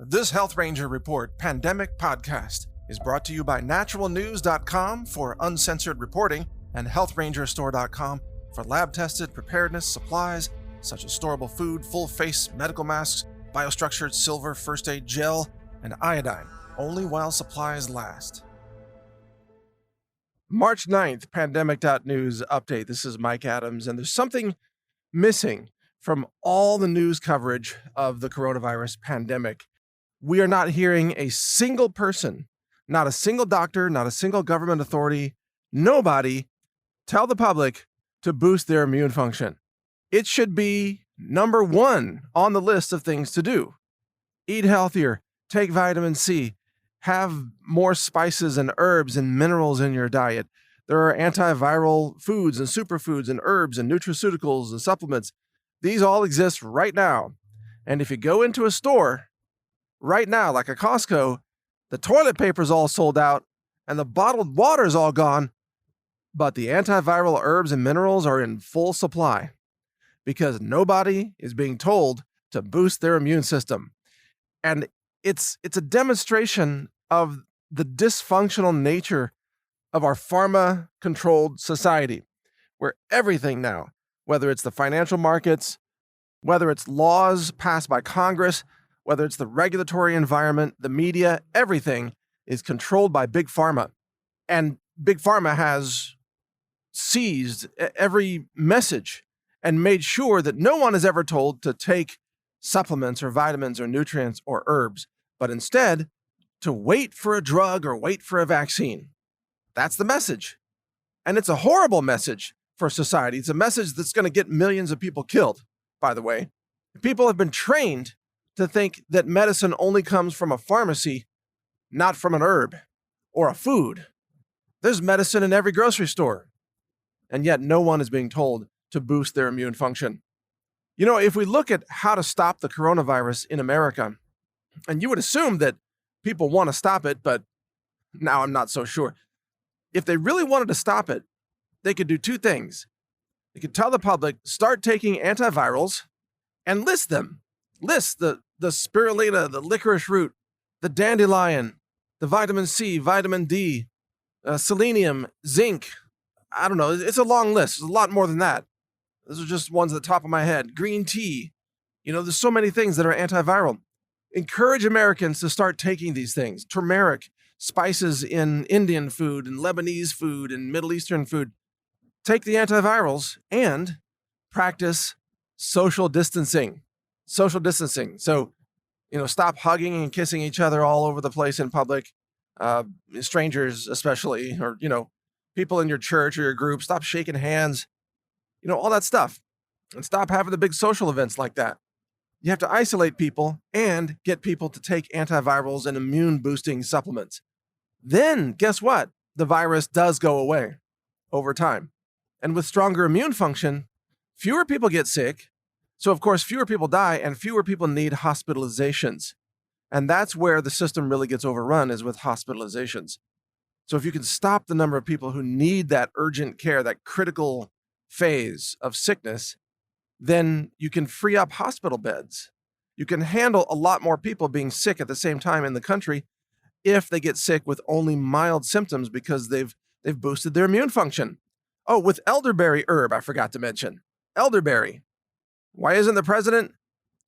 This Health Ranger Report Pandemic Podcast is brought to you by naturalnews.com for uncensored reporting and healthrangerstore.com for lab-tested preparedness supplies such as storable food, full-face medical masks, biostructured silver first aid gel, and iodine, only while supplies last. March 9th, pandemic.news update. This is Mike Adams, and there's something missing from all the news coverage of the coronavirus pandemic. We are not hearing a single person, not a single doctor, not a single government authority, nobody tell the public to boost their immune function. It should be number one on the list of things to do. Eat healthier, take vitamin C, have more spices and herbs and minerals in your diet. There are antiviral foods and superfoods and herbs and nutraceuticals and supplements. These all exist right now. And if you go into a store right now, like a Costco, the toilet paper's all sold out and the bottled water's all gone, but the antiviral herbs and minerals are in full supply because nobody is being told to boost their immune system. And it's a demonstration of the dysfunctional nature of our pharma-controlled society, where everything now, whether it's the financial markets, whether it's laws passed by Congress, whether it's the regulatory environment, the media, everything is controlled by Big Pharma. And Big Pharma has seized every message and made sure that no one is ever told to take supplements or vitamins or nutrients or herbs, but instead to wait for a drug or wait for a vaccine. That's the message. And it's a horrible message for society. It's a message that's going to get millions of people killed, by the way. People have been trained to think that medicine only comes from a pharmacy, not from an herb or a food. There's medicine in every grocery store, and yet no one is being told to boost their immune function. You know, if we look at how to stop the coronavirus in America, and you would assume that people want to stop it, but now I'm not so sure. If they really wanted to stop it, they could do two things. They could tell the public, start taking antivirals and list them. List the spirulina, the licorice root, the dandelion, the vitamin C, vitamin D, selenium, zinc. I don't know. It's a long list. It's a lot more than that. Those are just ones at the top of my head. Green tea. You know, there's so many things that are antiviral. Encourage Americans to start taking these things. Turmeric, spices in Indian food and Lebanese food and Middle Eastern food. Take the antivirals and practice social distancing. Social distancing. So, you know, stop hugging and kissing each other all over the place in public, strangers especially, or, you know, people in your church or your group. Stop shaking hands, you know, all that stuff. And stop having the big social events like that. You have to isolate people and get people to take antivirals and immune boosting supplements. Then, guess what? The virus does go away over time. And with stronger immune function, fewer people get sick. So, of course, fewer people die and fewer people need hospitalizations. And that's where the system really gets overrun, is with hospitalizations. So if you can stop the number of people who need that urgent care, that critical phase of sickness, then you can free up hospital beds. You can handle a lot more people being sick at the same time in the country if they get sick with only mild symptoms because they've boosted their immune function. Oh, with elderberry herb, I forgot to mention. Elderberry. Why isn't the president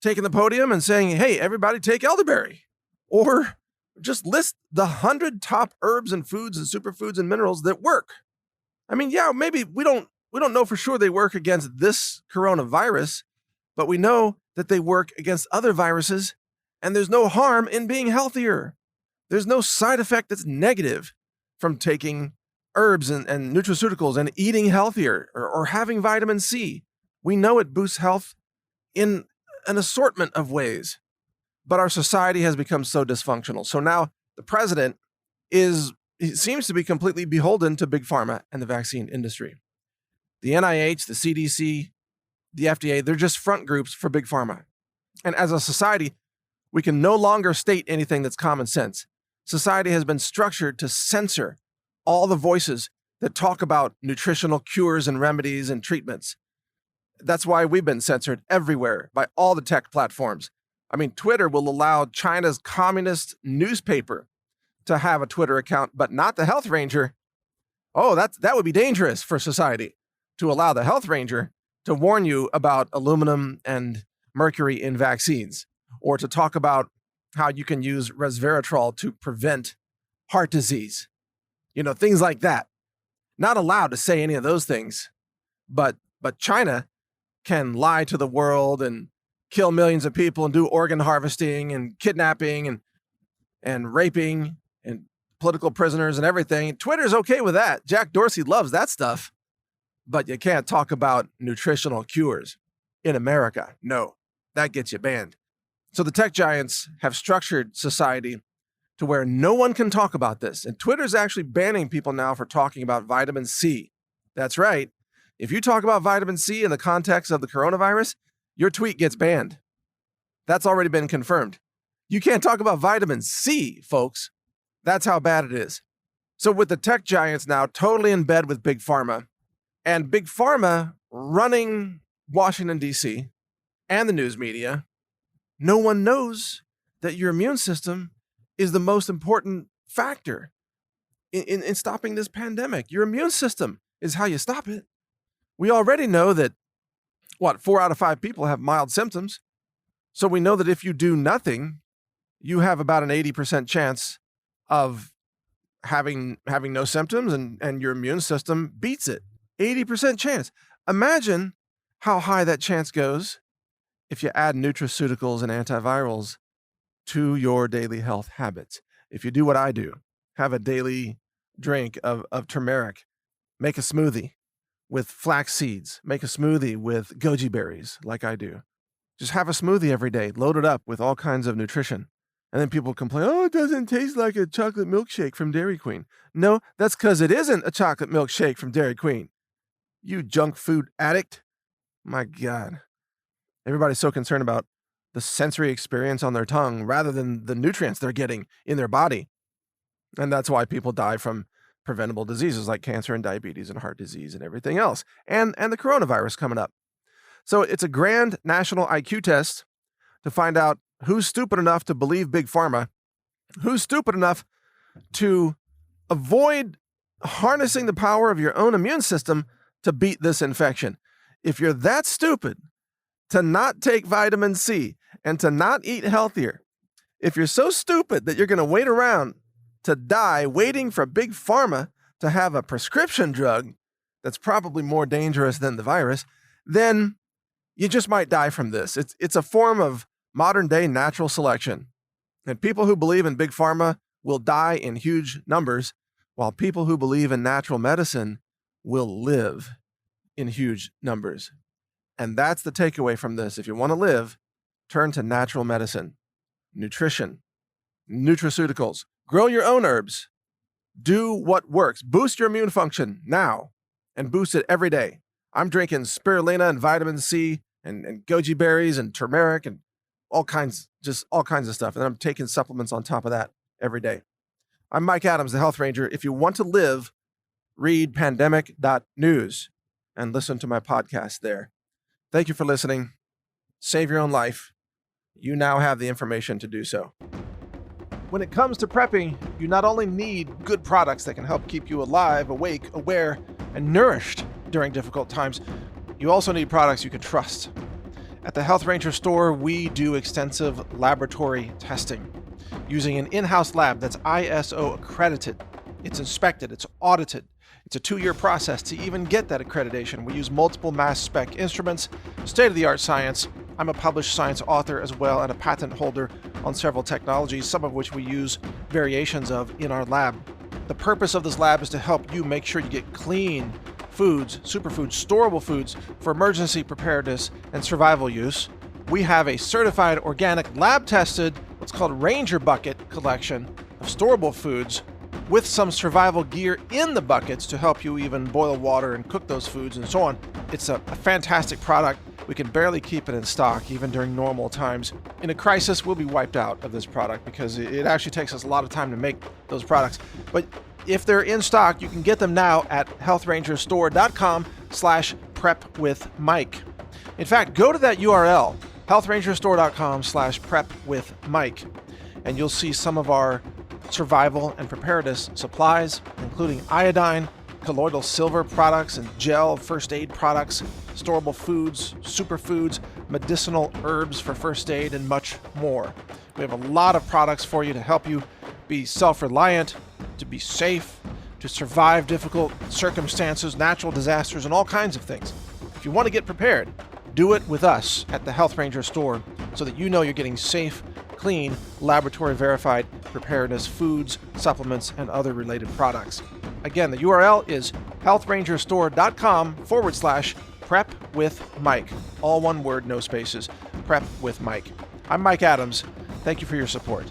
taking the podium and saying, hey, everybody take elderberry? Or just list the 100 top herbs and foods and superfoods and minerals that work. I mean, yeah, maybe we don't know for sure they work against this coronavirus, but we know that they work against other viruses, and there's no harm in being healthier. There's no side effect that's negative from taking herbs and nutraceuticals and eating healthier or having vitamin C. We know it boosts health in an assortment of ways, but our society has become so dysfunctional. So now the president seems to be completely beholden to Big Pharma and the vaccine industry. The NIH, the CDC, the FDA, they're just front groups for Big Pharma. And as a society, we can no longer state anything that's common sense. Society has been structured to censor all the voices that talk about nutritional cures and remedies and treatments. That's why we've been censored everywhere by all the tech platforms. I mean, Twitter will allow China's communist newspaper to have a Twitter account, but not the Health Ranger. Oh, that would be dangerous for society, to allow the Health Ranger to warn you about aluminum and mercury in vaccines, or to talk about how you can use resveratrol to prevent heart disease. Things like that. Not allowed to say any of those things, but China can lie to the world and kill millions of people and do organ harvesting and kidnapping and raping and political prisoners and everything. Twitter's okay with that. Jack Dorsey loves that stuff. But you can't talk about nutritional cures in America. No, that gets you banned. So the tech giants have structured society to where no one can talk about this. And Twitter's actually banning people now for talking about vitamin C. That's right. If you talk about vitamin C in the context of the coronavirus, your tweet gets banned. That's already been confirmed. You can't talk about vitamin C, folks. That's how bad it is. So with the tech giants now totally in bed with Big Pharma, and Big Pharma running Washington, D.C., and the news media, no one knows that your immune system is the most important factor in stopping this pandemic. Your immune system is how you stop it. We already know that, 4 out of 5 people have mild symptoms. So we know that if you do nothing, you have about an 80% chance of having no symptoms, and your immune system beats it. 80% chance. Imagine how high that chance goes if you add nutraceuticals and antivirals to your daily health habits. If you do what I do, have a daily drink of turmeric, make a smoothie with flax seeds, make a smoothie with goji berries like I do. Just have a smoothie every day, load it up with all kinds of nutrition. And then people complain, oh, it doesn't taste like a chocolate milkshake from Dairy Queen. No, that's because it isn't a chocolate milkshake from Dairy Queen. You junk food addict. My God. Everybody's so concerned about the sensory experience on their tongue rather than the nutrients they're getting in their body. And that's why people die from preventable diseases like cancer and diabetes and heart disease and everything else. And the coronavirus coming up. So it's a grand national IQ test to find out who's stupid enough to believe Big Pharma, who's stupid enough to avoid harnessing the power of your own immune system to beat this infection. If you're that stupid to not take vitamin C and to not eat healthier, if you're so stupid that you're going to wait around to die waiting for Big Pharma to have a prescription drug that's probably more dangerous than the virus, then you just might die from this. It's a form of modern day natural selection. And people who believe in Big Pharma will die in huge numbers, while people who believe in natural medicine will live in huge numbers. And that's the takeaway from this. If you want to live, turn to natural medicine, nutrition, nutraceuticals, grow your own herbs, do what works, boost your immune function now and boost it every day. I'm drinking spirulina and vitamin C and goji berries and turmeric and all kinds of stuff. And I'm taking supplements on top of that every day. I'm Mike Adams, the Health Ranger. If you want to live, read pandemic.news and listen to my podcast there. Thank you for listening. Save your own life. You now have the information to do so. When it comes to prepping, you not only need good products that can help keep you alive, awake, aware, and nourished during difficult times, you also need products you can trust. At the Health Ranger store, we do extensive laboratory testing using an in-house lab that's ISO accredited. It's inspected, it's audited. It's a 2-year process to even get that accreditation. We use multiple mass spec instruments, state-of-the-art science. I'm a published science author as well and a patent holder on several technologies, some of which we use variations of in our lab. The purpose of this lab is to help you make sure you get clean foods, superfoods, storable foods for emergency preparedness and survival use. We have a certified organic lab-tested, what's called Ranger Bucket collection of storable foods with some survival gear in the buckets to help you even boil water and cook those foods and so on. It's a fantastic product. We can barely keep it in stock even during normal times. In a crisis, we'll be wiped out of this product because it actually takes us a lot of time to make those products. But if they're in stock, you can get them now at healthrangerstore.com/prepwithmike. In fact, go to that URL healthrangerstore.com/prepwithmike, and you'll see some of our survival and preparedness supplies, including iodine, colloidal silver products and gel first aid products, storable foods, superfoods, medicinal herbs for first aid, and much more. We have a lot of products for you to help you be self-reliant, to be safe, to survive difficult circumstances, natural disasters, and all kinds of things. If you want to get prepared, do it with us at the Health Ranger store so that you know you're getting safe, clean, laboratory-verified preparedness foods, supplements, and other related products. Again, the URL is healthrangerstore.com/prepwithmike. All one word, no spaces. Prep with Mike. I'm Mike Adams. Thank you for your support.